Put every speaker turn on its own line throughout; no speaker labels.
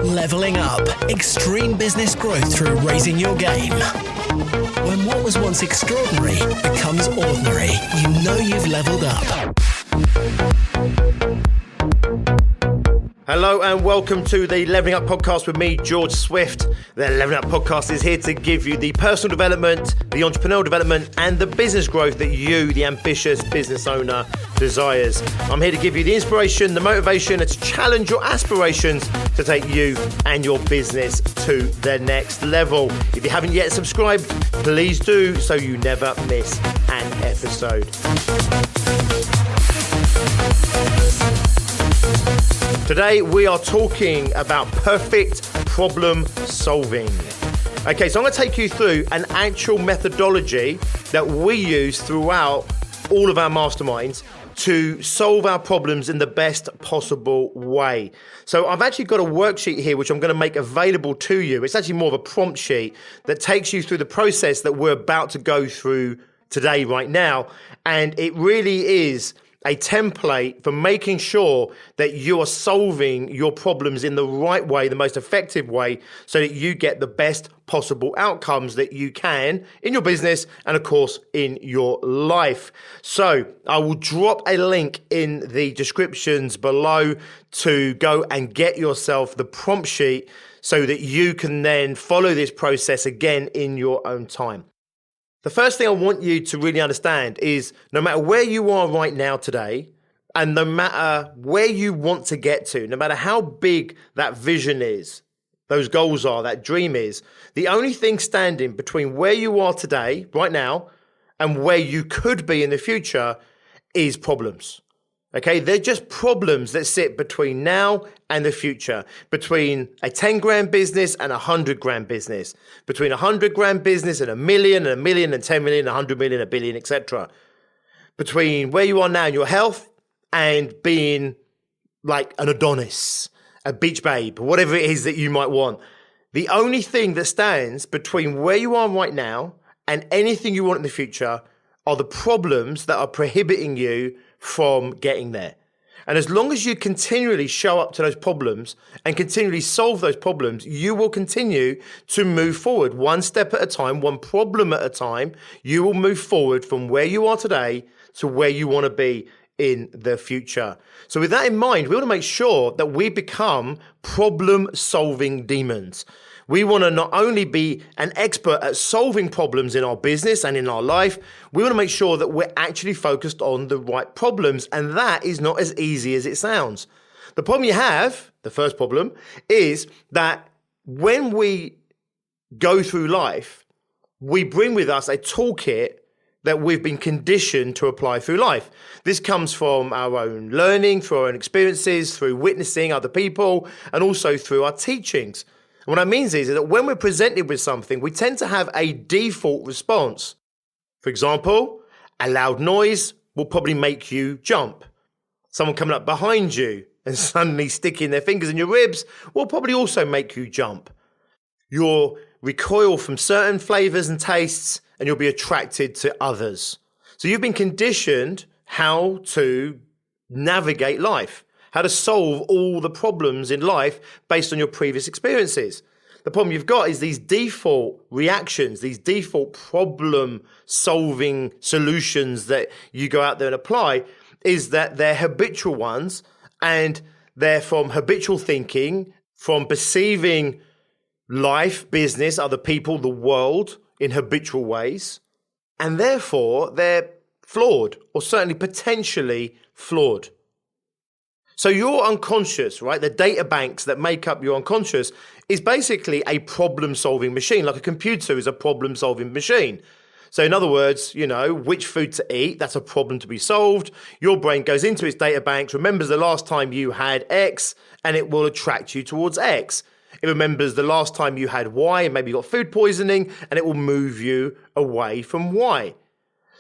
Leveling up. Extreme business growth through raising your game. When what was once extraordinary becomes ordinary, you know you've leveled up.
Hello and welcome to the Leveling Up Podcast with me, George Swift. The Leveling Up Podcast is here to give you the personal development, the entrepreneurial development, and the business growth that you, the ambitious business owner, desires. I'm here to give you the inspiration, the motivation, and to challenge your aspirations to take you and your business to the next level. If you haven't yet subscribed, please do so you never miss an episode. Today we are talking about perfect problem solving. Okay, so I'm going to take you through an actual methodology that we use throughout all of our masterminds to solve our problems in the best possible way. So I've actually got a worksheet here which I'm going to make available to you. It's actually more of a prompt sheet that takes you through the process that we're about to go through today right now. And it really is a template for making sure that you are solving your problems in the right way, the most effective way, so that you get the best possible outcomes that you can in your business and, of course, in your life. So I will drop a link in the descriptions below to go and get yourself the prompt sheet so that you can then follow this process again in your own time. The first thing I want you to really understand is no matter where you are right now today, and no matter where you want to get to, no matter how big that vision is, those goals are, that dream is, the only thing standing between where you are today, right now, and where you could be in the future is problems. Okay, they're just problems that sit between now and the future, between a 10 grand business and a 100 grand business, between a 100 grand business and a million and 10 million, 100 million, a billion, etc. Between where you are now in your health and being like an Adonis, a beach babe, whatever it is that you might want. The only thing that stands between where you are right now and anything you want in the future are the problems that are prohibiting you from getting there. And as long as you continually show up to those problems and continually solve those problems, you will continue to move forward one step at a time, one problem at a time. You will move forward from where you are today to where you want to be in the future. So with that in mind, we want to make sure that we become problem-solving demons. We want to not only be an expert at solving problems in our business and in our life, we want to make sure that we're actually focused on the right problems. And that is not as easy as it sounds. The problem you have, the first problem, is that when we go through life, we bring with us a toolkit that we've been conditioned to apply through life. This comes from our own learning, through our own experiences, through witnessing other people, and also through our teachings. And what that means is that when we're presented with something, we tend to have a default response. For example, a loud noise will probably make you jump. Someone coming up behind you and suddenly sticking their fingers in your ribs will probably also make you jump. You'll recoil from certain flavors and tastes, and you'll be attracted to others. So you've been conditioned how to navigate life, how to solve all the problems in life based on your previous experiences. The problem you've got is these default reactions, these default problem-solving solutions that you go out there and apply, is that they're habitual ones, and they're from habitual thinking, from perceiving life, business, other people, the world in habitual ways, and therefore they're flawed, or certainly potentially flawed. So your unconscious, right, the data banks that make up your unconscious is basically a problem-solving machine, like a computer is a problem-solving machine. So in other words, you know, which food to eat, that's a problem to be solved. Your brain goes into its data banks, remembers the last time you had X, and it will attract you towards X. It remembers the last time you had Y, and maybe you got food poisoning, and it will move you away from Y.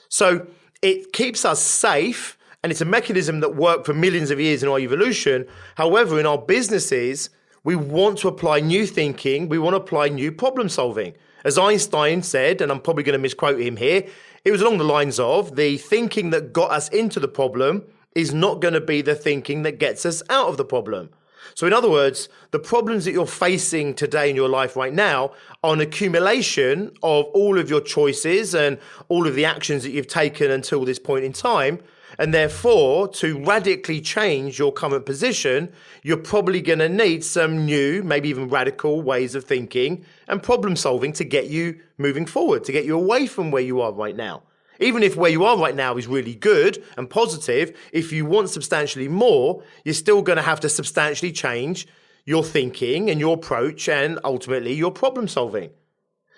So it keeps us safe, and it's a mechanism that worked for millions of years in our evolution. However, in our businesses, we want to apply new thinking. We want to apply new problem solving. As Einstein said, and I'm probably going to misquote him here, It was along the lines of the thinking that got us into the problem is not going to be the thinking that gets us out of the problem. So in other words, the problems that you're facing today in your life right now are an accumulation of all of your choices and all of the actions that you've taken until this point in time. And therefore, to radically change your current position, you're probably going to need some new, maybe even radical ways of thinking and problem solving to get you moving forward, to get you away from where you are right now. Even if where you are right now is really good and positive, if you want substantially more, you're still going to have to substantially change your thinking and your approach and ultimately your problem solving.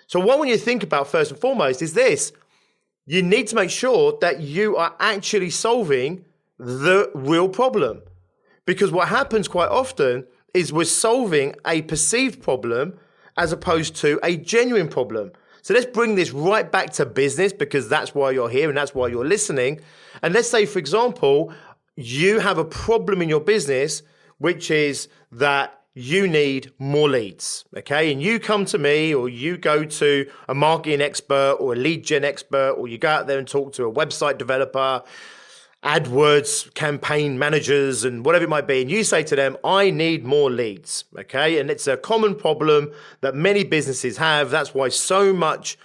So what I want you to think about first and foremost is this. You need to make sure that you are actually solving the real problem. Because what happens quite often is we're solving a perceived problem as opposed to a genuine problem. So let's bring this right back to business because that's why you're here and that's why you're listening. And let's say, for example, you have a problem in your business, which is that you need more leads, okay? And you come to me or you go to a marketing expert or a lead gen expert or you go out there and talk to a website developer, AdWords campaign managers and whatever it might be. And you say to them, I need more leads, okay? And it's a common problem that many businesses have. That's why so much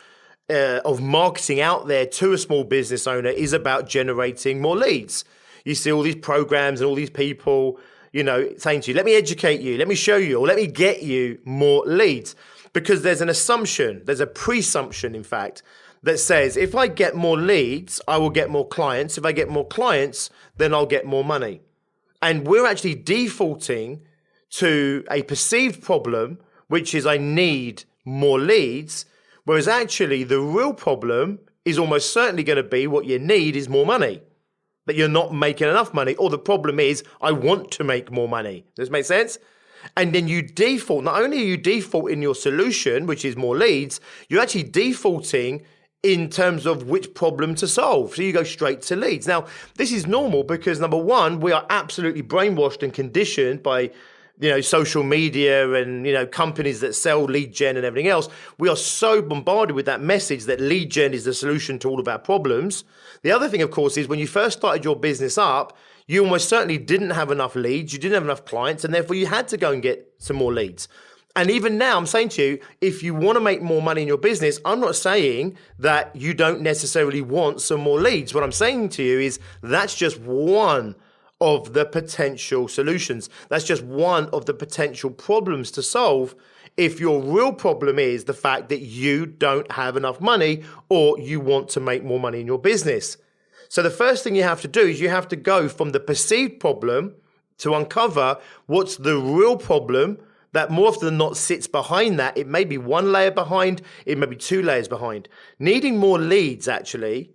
of marketing out there to a small business owner is about generating more leads. You see all these programs and all these people, saying to you, let me educate you, let me show you, or let me get you more leads. Because there's an assumption, there's a presumption, in fact, that says, if I get more leads, I will get more clients. If I get more clients, then I'll get more money. And we're actually defaulting to a perceived problem, which is I need more leads, whereas actually the real problem is almost certainly going to be what you need is more money, that you're not making enough money, or the problem is I want to make more money. Does this make sense? And then you default, not only are you default in your solution, which is more leads, you're actually defaulting in terms of which problem to solve. So you go straight to leads. Now, this is normal because number one, we are absolutely brainwashed and conditioned by social media and, companies that sell lead gen and everything else. We are so bombarded with that message that lead gen is the solution to all of our problems. The other thing, of course, is when you first started your business up, you almost certainly didn't have enough leads. You didn't have enough clients, and therefore you had to go and get some more leads. And even now, I'm saying to you, if you want to make more money in your business, I'm not saying that you don't necessarily want some more leads. What I'm saying to you is that's just one of the potential solutions. That's just one of the potential problems to solve if your real problem is the fact that you don't have enough money or you want to make more money in your business. So the first thing you have to do is you have to go from the perceived problem to uncover what's the real problem that more often than not sits behind that. It may be one layer behind, it may be two layers behind. Needing more leads actually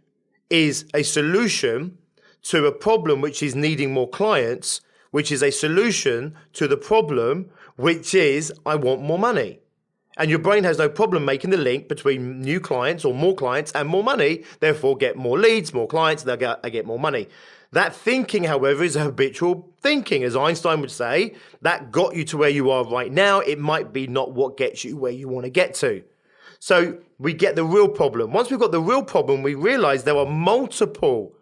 is a solution to a problem which is needing more clients, which is a solution to the problem, which is I want more money. And your brain has no problem making the link between new clients or more clients and more money, therefore get more leads, more clients, I get more money. That thinking, however, is a habitual thinking. As Einstein would say, that got you to where you are right now. It might be not what gets you where you want to get to. So we get the real problem. Once we've got the real problem, we realize there are multiple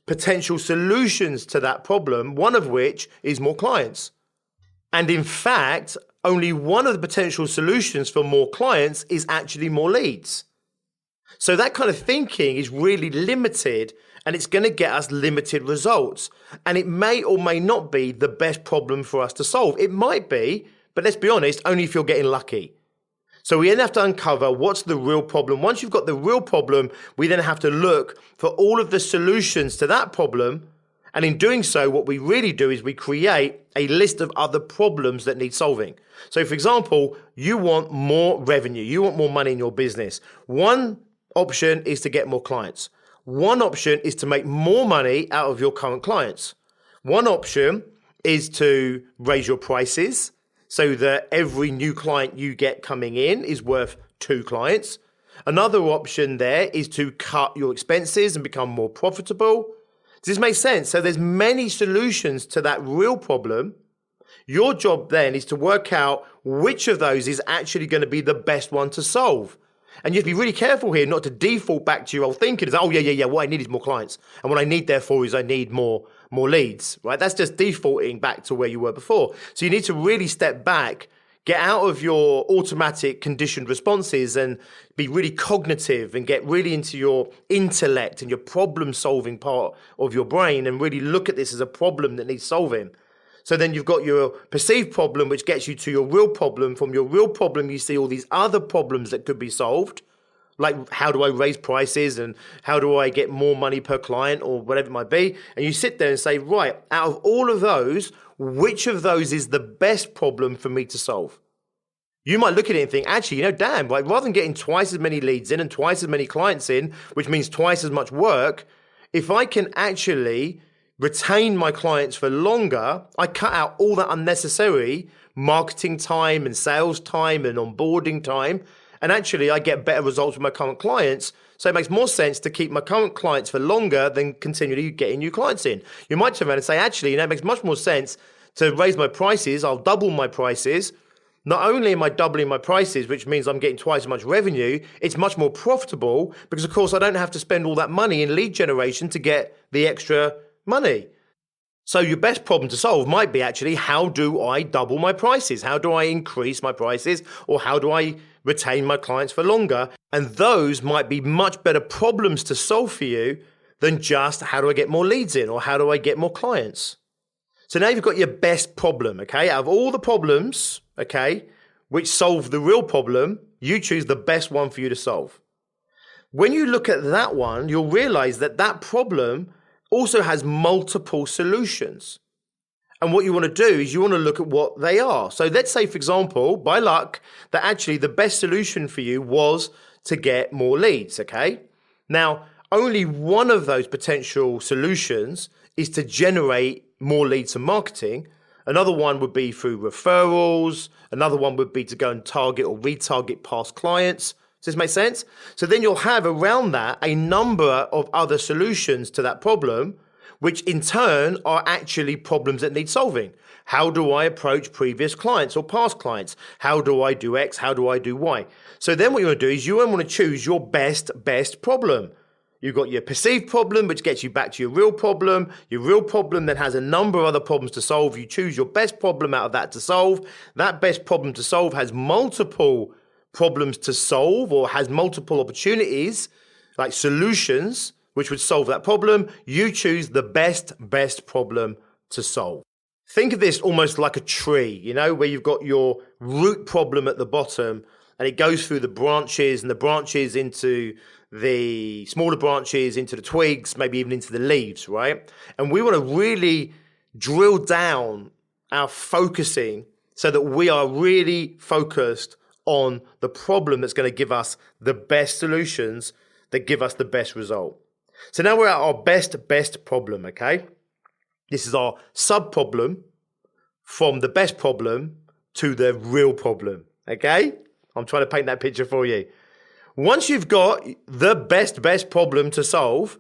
potential solutions to that problem, one of which is more clients. And in fact, only one of the potential solutions for more clients is actually more leads. So that kind of thinking is really limited and it's going to get us limited results. And it may or may not be the best problem for us to solve. It might be, but let's be honest, only if you're getting lucky. So we then have to uncover what's the real problem. Once you've got the real problem, we then have to look for all of the solutions to that problem. And in doing so, what we really do is we create a list of other problems that need solving. So for example, you want more revenue. You want more money in your business. One option is to get more clients. One option is to make more money out of your current clients. One option is to raise your prices so that every new client you get coming in is worth 2 clients. Another option there is to cut your expenses and become more profitable. Does this make sense? So there's many solutions to that real problem. Your job then is to work out which of those is actually going to be the best one to solve. And you have to be really careful here not to default back to your old thinking. It's like, oh, yeah, what I need is more clients. And what I need, therefore, is I need more leads, right? That's just defaulting back to where you were before. So you need to really step back, get out of your automatic conditioned responses and be really cognitive and get really into your intellect and your problem-solving part of your brain and really look at this as a problem that needs solving. So then you've got your perceived problem, which gets you to your real problem. From your real problem, you see all these other problems that could be solved, like how do I raise prices and how do I get more money per client or whatever it might be. And you sit there and say, right, out of all of those, which of those is the best problem for me to solve? You might look at it and think, actually, damn, like rather than getting twice as many leads in and twice as many clients in, which means twice as much work, if I can actually retain my clients for longer, I cut out all that unnecessary marketing time and sales time and onboarding time. And actually, I get better results with my current clients. So it makes more sense to keep my current clients for longer than continually getting new clients in. You might turn around and say, actually, it makes much more sense to raise my prices. I'll double my prices. Not only am I doubling my prices, which means I'm getting twice as much revenue, it's much more profitable because, of course, I don't have to spend all that money in lead generation to get the extra money. So your best problem to solve might be actually, how do I double my prices? How do I increase my prices? Or how do I retain my clients for longer? And those might be much better problems to solve for you than just how do I get more leads in or how do I get more clients? So now you've got your best problem, okay? Out of all the problems, okay, which solve the real problem, you choose the best one for you to solve. When you look at that one, you'll realize that that problem also has multiple solutions. And what you want to do is you want to look at what they are. So let's say, for example, by luck, that actually the best solution for you was to get more leads, okay? Now, only one of those potential solutions is to generate more leads and marketing. Another one would be through referrals. Another one would be to go and target or retarget past clients. Does this make sense? So then you'll have around that a number of other solutions to that problem, which in turn are actually problems that need solving. How do I approach previous clients or past clients? How do I do X? How do I do Y? So then what you want to do is you want to choose your best problem. You've got your perceived problem, which gets you back to your real problem that has a number of other problems to solve. You choose your best problem out of that to solve. That best problem to solve has multiple problems to solve or has multiple opportunities, like solutions, which would solve that problem. You choose the best problem to solve. Think of this almost like a tree, where you've got your root problem at the bottom and it goes through the branches and the branches into the smaller branches, into the twigs, maybe even into the leaves, right? And we want to really drill down our focusing so that we are really focused on the problem that's going to give us the best solutions that give us the best result. So now we're at our best problem, okay? This is our sub-problem from the best problem to the real problem, okay? I'm trying to paint that picture for you. Once you've got the best problem to solve,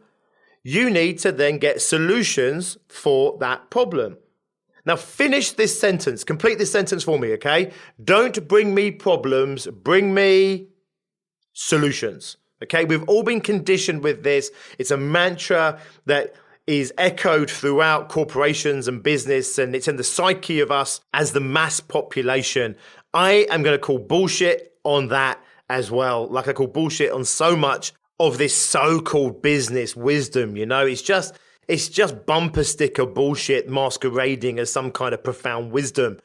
you need to then get solutions for that problem. Now finish this sentence, complete this sentence for me, okay? Don't bring me problems, bring me solutions, okay? We've all been conditioned with this. It's a mantra that is echoed throughout corporations and business, and it's in the psyche of us as the mass population. I am going to call bullshit on that as well, like I call bullshit on so much of this so-called business wisdom, It's just bumper sticker bullshit masquerading as some kind of profound wisdom.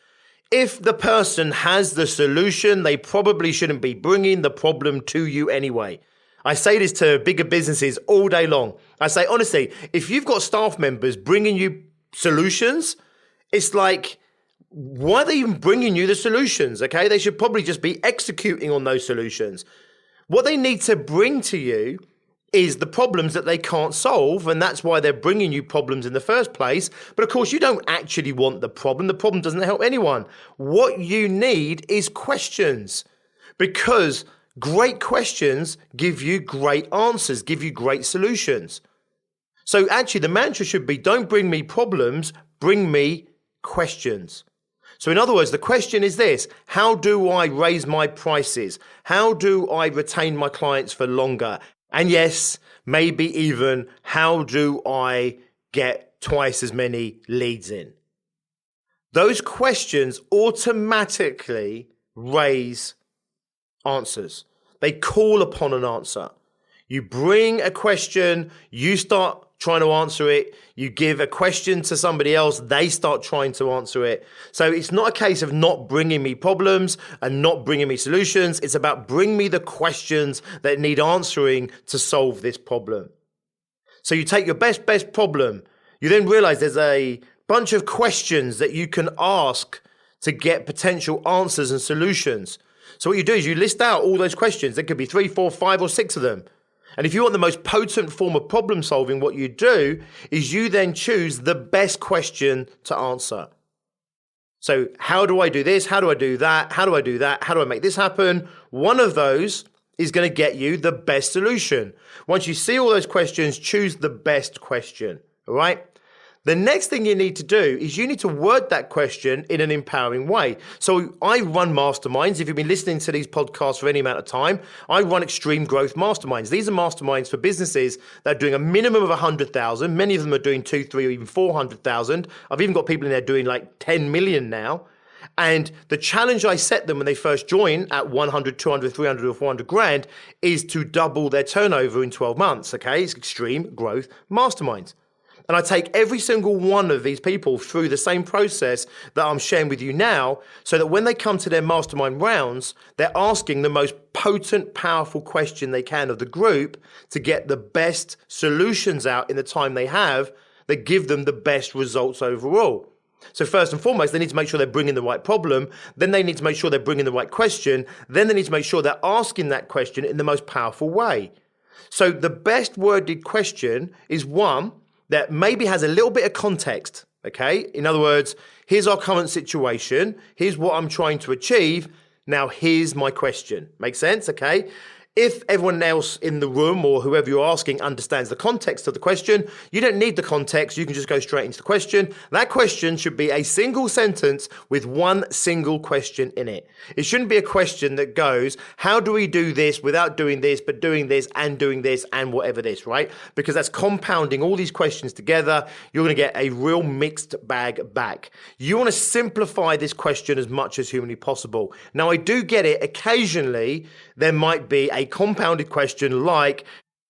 If the person has the solution, they probably shouldn't be bringing the problem to you anyway. I say this to bigger businesses all day long. I say, honestly, if you've got staff members bringing you solutions, it's like, why are they even bringing you the solutions? Okay, they should probably just be executing on those solutions. What they need to bring to you is the problems that they can't solve, and that's why they're bringing you problems in the first place. But of course, you don't actually want the problem. The problem doesn't help anyone. What you need is questions, because great questions give you great answers, give you great solutions. So actually, the mantra should be, don't bring me problems, bring me questions. So in other words, the question is this: how do I raise my prices? How do I retain my clients for longer? And yes, maybe even how do I get twice as many leads in? Those questions automatically raise answers. They call upon an answer. You bring a question, you start trying to answer it. You give a question to somebody else, they start trying to answer it. So it's not a case of not bringing me problems and not bringing me solutions. It's about bring me the questions that need answering to solve this problem. So you take your best problem. You then realize there's a bunch of questions that you can ask to get potential answers and solutions. So what you do is you list out all those questions. There could be 3, 4, 5, or 6 of them. And if you want the most potent form of problem solving, what you do is you then choose the best question to answer. So how do I do this? How do I do that? How do I do that? How do I make this happen? One of those is going to get you the best solution. Once you see all those questions, choose the best question. All right? The next thing you need to do is you need to word that question in an empowering way. So I run masterminds. If you've been listening to these podcasts for any amount of time, I run Extreme Growth Masterminds. These are masterminds for businesses that are doing a minimum of 100,000. Many of them are doing 2, 3, or even 400,000. I've even got people in there doing like 10 million now. And the challenge I set them when they first join at 100, 200, 300, or 400 grand is to double their turnover in 12 months. Okay, it's Extreme Growth Masterminds. And I take every single one of these people through the same process that I'm sharing with you now, so that when they come to their mastermind rounds, they're asking the most potent, powerful question they can of the group to get the best solutions out in the time they have that give them the best results overall. So first and foremost, they need to make sure they're bringing the right problem. Then they need to make sure they're bringing the right question. Then they need to make sure they're asking that question in the most powerful way. So the best worded question is one that maybe has a little bit of context, okay? In other words, here's our current situation. Here's what I'm trying to achieve. Now, here's my question. Make sense, okay? If everyone else in the room or whoever you're asking understands the context of the question, you don't need the context. You can just go straight into the question. That question should be a single sentence with one single question in it. It shouldn't be a question that goes, how do we do this without doing this, but doing this and whatever this, right? Because that's compounding all these questions together. You're going to get a real mixed bag back. You want to simplify this question as much as humanly possible. Now, I do get it. Occasionally, there might be a compounded question like,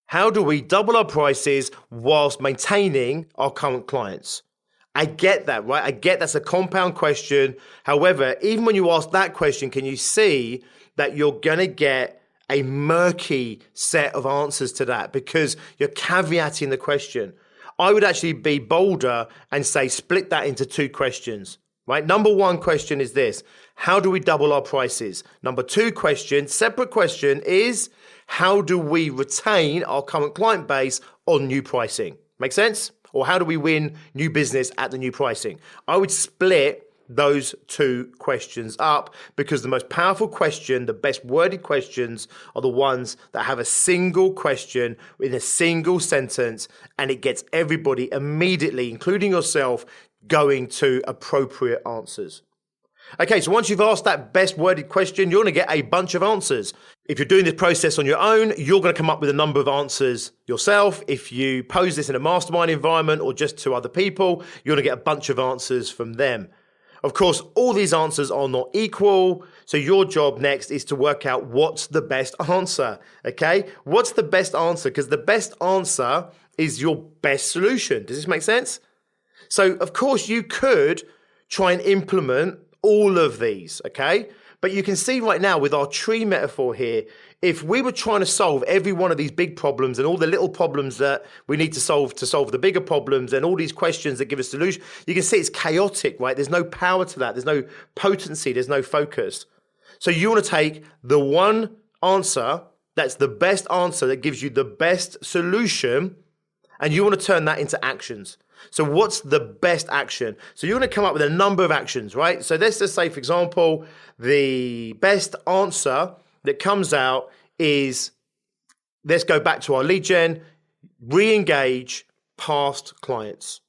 how do we double our prices whilst maintaining our current clients? I get that, right? I get that's a compound question. However, even when you ask that question, can you see that you're going to get a murky set of answers to that because you're caveating the question? I would actually be bolder and say split that into 2 questions. Right? Number 1 question is this: how do we double our prices? Number 2 question, separate question, is how do we retain our current client base on new pricing? Make sense? Or how do we win new business at the new pricing? I would split those 2 questions up because the most powerful question, the best worded questions, are the ones that have a single question in a single sentence, and it gets everybody immediately, including yourself, going to appropriate answers. Okay, so once you've asked that best worded question, you're going to get a bunch of answers. If you're doing this process on your own, you're going to come up with a number of answers yourself. If you pose this in a mastermind environment or just to other people, you're going to get a bunch of answers from them. Of course, all these answers are not equal. So your job next is to work out what's the best answer. Okay, what's the best answer? Because the best answer is your best solution. Does this make sense? So, of course, you could try and implement all of these, okay? But you can see right now with our tree metaphor here, if we were trying to solve every one of these big problems and all the little problems that we need to solve the bigger problems and all these questions that give us solutions, you can see it's chaotic, right? There's no power to that. There's no potency. There's no focus. So you want to take the one answer that's the best answer that gives you the best solution, and you want to turn that into actions. So what's the best action? So you're going to come up with a number of actions, right? So let's just say, for example, the best answer that comes out is, let's go back to our lead gen, re-engage past clients.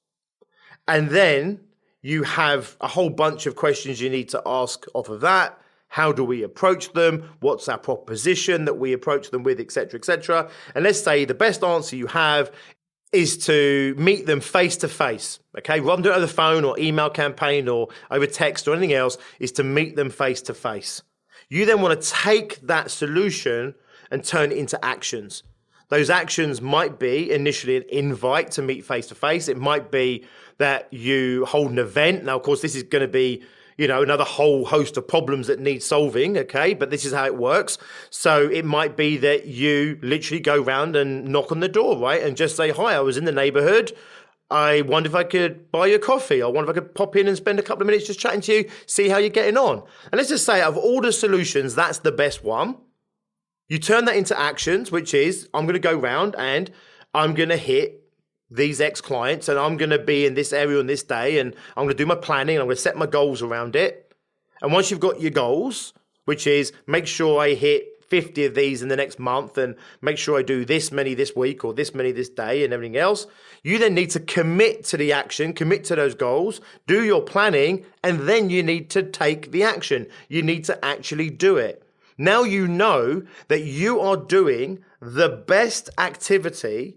And then you have a whole bunch of questions you need to ask off of that. How do we approach them? What's our proposition that we approach them with, etc., etc. And let's say the best answer you have is to meet them face to face. Okay, rather than do it over the phone or email campaign or over text or anything else, is to meet them face to face. You then want to take that solution and turn it into actions. Those actions might be initially an invite to meet face to face. It might be that you hold an event. Now, of course, this is going to be another whole host of problems that need solving, okay? But this is how it works. So it might be that you literally go round and knock on the door, right? And just say, hi, I was in the neighborhood. I wonder if I could buy you a coffee. I wonder if I could pop in and spend a couple of minutes just chatting to you, see how you're getting on. And let's just say, out of all the solutions, that's the best one. You turn that into actions, which is, I'm going to go round and I'm going to hit these X clients, and I'm going to be in this area on this day, and I'm going to do my planning, and I'm going to set my goals around it. And once you've got your goals, which is make sure I hit 50 of these in the next month, and make sure I do this many this week or this many this day and everything else, you then need to commit to the action, commit to those goals, do your planning, and then you need to take the action. You need to actually do it. Now you know that you are doing the best activity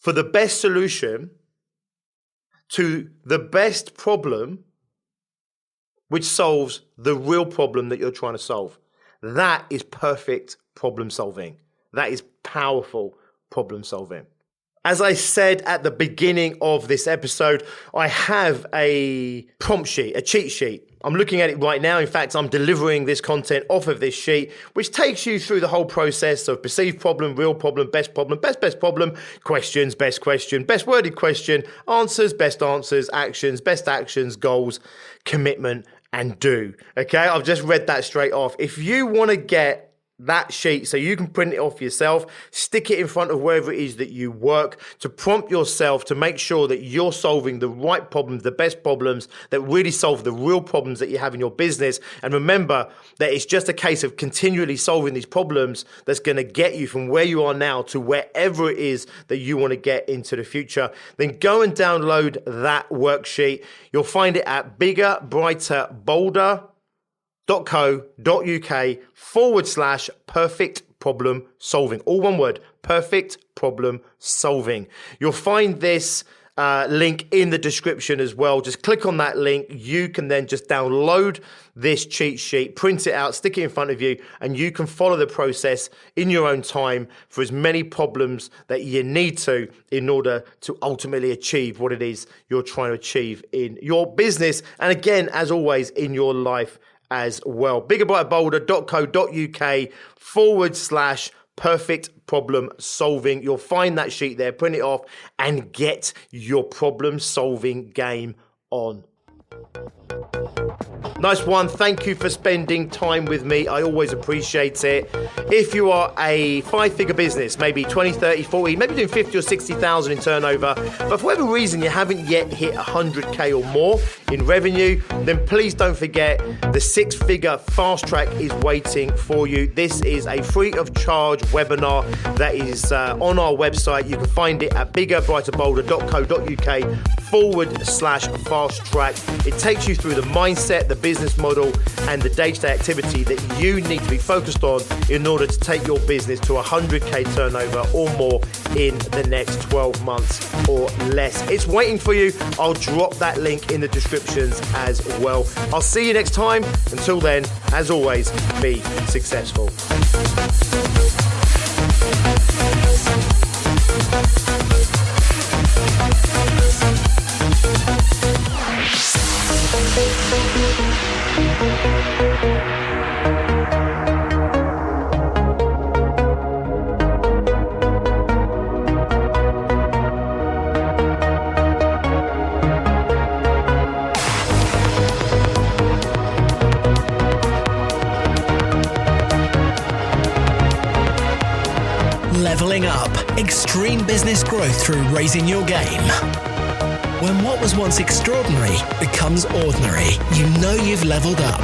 for the best solution to the best problem, which solves the real problem that you're trying to solve. That is perfect problem solving. That is powerful problem solving. As I said at the beginning of this episode, I have a prompt sheet, a cheat sheet. I'm looking at it right now. In fact, I'm delivering this content off of this sheet, which takes you through the whole process of perceived problem, real problem, best problem, best problem, questions, best question, best worded question, answers, best answers, actions, best actions, goals, commitment, and do. Okay, I've just read that straight off. If you want to get that sheet so you can print it off yourself, stick it in front of wherever it is that you work, to prompt yourself to make sure that you're solving the right problems, the best problems that really solve the real problems that you have in your business. And remember that it's just a case of continually solving these problems that's going to get you from where you are now to wherever it is that you want to get into the future. Then go and download that worksheet. You'll find it at biggerbrighterbolder.co.uk/perfect problem solving. All one word, perfect problem solving. You'll find this link in the description as well. Just click on that link. You can then just download this cheat sheet, print it out, stick it in front of you, and you can follow the process in your own time for as many problems that you need to in order to ultimately achieve what it is you're trying to achieve in your business. And again, as always, in your life as well. biggerbrighterbolder.co.uk/perfect problem solving. You'll find that sheet there, print it off, and get your problem solving game on. Nice one. Thank you for spending time with me. I always appreciate it. If you are a 5-figure business, maybe 20, 30, 40, maybe doing 50 or 60,000 in turnover, but for whatever reason you haven't yet hit 100K or more in revenue, then please don't forget the 6-figure fast track is waiting for you. This is a free of charge webinar that is on our website. You can find it at biggerbrighterbolder.co.uk/fast track. It takes you through the mindset, the business model, and the day-to-day activity that you need to be focused on in order to take your business to 100K turnover or more in the next 12 months or less. It's waiting for you. I'll drop that link in the descriptions as well. I'll see you next time. Until then, as always, be successful.
Leveling up extreme business growth through raising your game. When what was once extraordinary becomes ordinary, you know you've leveled up.